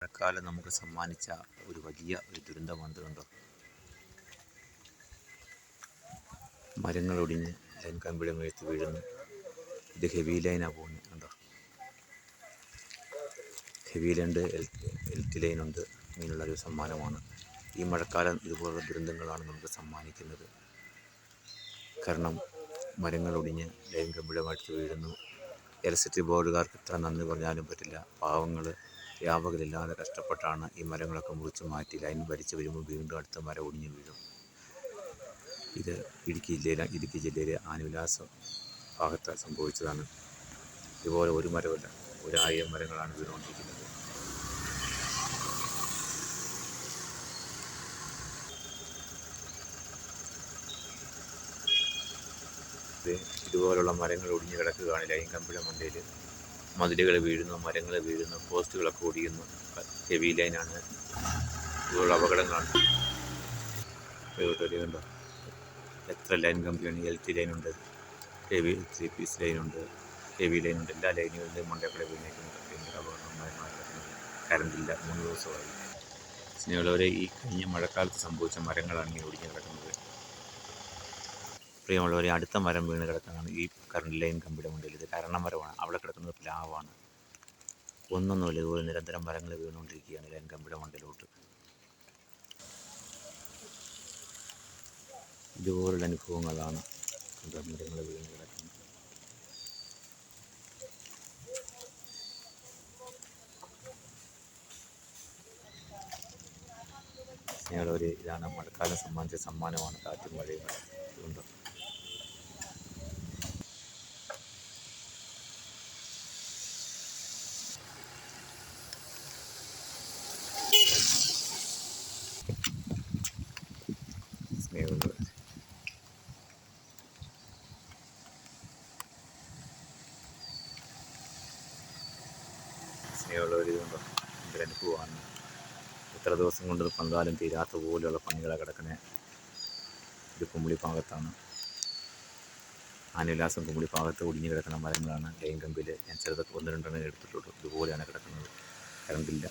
മഴക്കാലം നമുക്ക് സമ്മാനിച്ച ഒരു വലിയ ദുരന്തമാണ് കണ്ടോ. മരങ്ങളൊടിഞ്ഞ് ലൈൻ കമ്പിയുടെ മേത്ത് വീഴുന്നു. ഇത് ഹെവി ലൈനാണ് പോകുന്നത് കണ്ടോ. ഹെവി ലൈനുണ്ട്, എൽറ്റ് ലൈനുണ്ട്. ഇങ്ങനെയുള്ളൊരു സമ്മാനമാണ് ഈ മഴക്കാലം. ഇതുപോലുള്ള ദുരന്തങ്ങളാണ് നമുക്ക് സമ്മാനിക്കുന്നത്. കാരണം മരങ്ങളൊടിഞ്ഞ് ലൈൻ കമ്പിയുടെ മേത്ത് വീഴുന്നു. ഇലക്ട്രിസിറ്റി ബോർഡുകാർക്ക് ഇത്ര നന്ദി പറഞ്ഞാലും പറ്റില്ല. പാവങ്ങൾ വ്യാപകമില്ലാതെ കഷ്ടപ്പെട്ടാണ് ഈ മരങ്ങളൊക്കെ മുറിച്ച് മാറ്റി ലൈൻ വലിച്ചു വരുമ്പോൾ വീണ്ടും അടുത്ത മരം ഒടിഞ്ഞ് വീഴും. ഇത് ഇടുക്കി ജില്ലയിലെ ആനവിലാസം ഭാഗത്ത് സംഭവിച്ചതാണ്. ഇതുപോലെ ഒരു മരമല്ല, 1000 മരങ്ങളാണ് വീണുകൊണ്ടിരിക്കുന്നത്. ഇതുപോലുള്ള മരങ്ങൾ ഒടിഞ്ഞ് കിടക്കുകയാണ് ലൈൻ കമ്പിയുടെ മണ്ടയിൽ. മതിലുകൾ വീഴുന്നു, മരങ്ങൾ വീഴുന്നു, പോസ്റ്റുകളൊക്കെ ഒടിയുന്നു. ഹെവി ലൈനാണ്. ഇതുപോലുള്ള അപകടങ്ങളാണ്. കണ്ടോ, എത്ര ലൈൻ കമ്പിയാണ്. എൽറ്റ് ലൈനുണ്ട്, ഹെവി 3 പീസ് ലൈനുണ്ട്, ഹെവി ലൈനുണ്ട്. എല്ലാ ലൈനുകളുടെയും മണ്ടക്കൂടെ വീണേക്കുന്നത്. ഭയങ്കര അപകടമായി കിടക്കുന്നത്. കറണ്ടില്ല, 3 ദിവസമായി. സ്നേഹമുള്ളവരെ, ഈ കഴിഞ്ഞ മഴക്കാലത്ത് സംഭവിച്ച മരങ്ങളാണ് ഇങ്ങനെ ഒടിഞ്ഞ് കിടക്കുന്നത്. പ്രിയമുള്ളവരെ, അടുത്ത മരം വീണ് കിടക്കുന്നതാണ് ഈ കറണ്ട് ലൈൻ കമ്പിയുടെ മുന്നിൽ. ഇത് കരണമരമാണ്. അവിടെ കിടക്കുന്നത് പ്ലാവാണ്. ഒന്നൊന്നുമില്ല, ഇതുപോലെ നിരന്തരം മരങ്ങൾ വീണുകൊണ്ടിരിക്കുകയാണ് ലൈൻ കമ്പിയുടെ മണ്ടയിലോട്ട്. ഇതുപോലുള്ള അനുഭവങ്ങളാണ് മരങ്ങൾ വീണ് കിടക്കുന്നത്. സ്നേഹമുള്ളവരെ, ഇതാണ് മഴക്കാലം സമ്മാനിച്ച സമ്മാനമാണ് കാറ്റും മഴയും. അതുകൊണ്ട് സ്നേഹമുള്ളവർ, ഇതുകൊണ്ടോ ഭയങ്കര അനുഭവമാണ്. എത്ര ദിവസം കൊണ്ട് പങ്കാലും തീരാത്ത പോലെയുള്ള പണികളാണ് കിടക്കുന്നത്. ഇത് കുമ്പിളി ഭാഗത്താണ്. ആനവിലാസം കുമ്പിളി ഭാഗത്ത് ഒടിഞ്ഞ് കിടക്കുന്ന മരങ്ങളാണ് ലൈൻ കമ്പിയിൽ. ഞാൻ ചെറുതൊക്കെ 1-2 എടുത്തിട്ടുള്ളൂ. ഇതുപോലെയാണ് കിടക്കുന്നത്. കറണ്ടില്ല.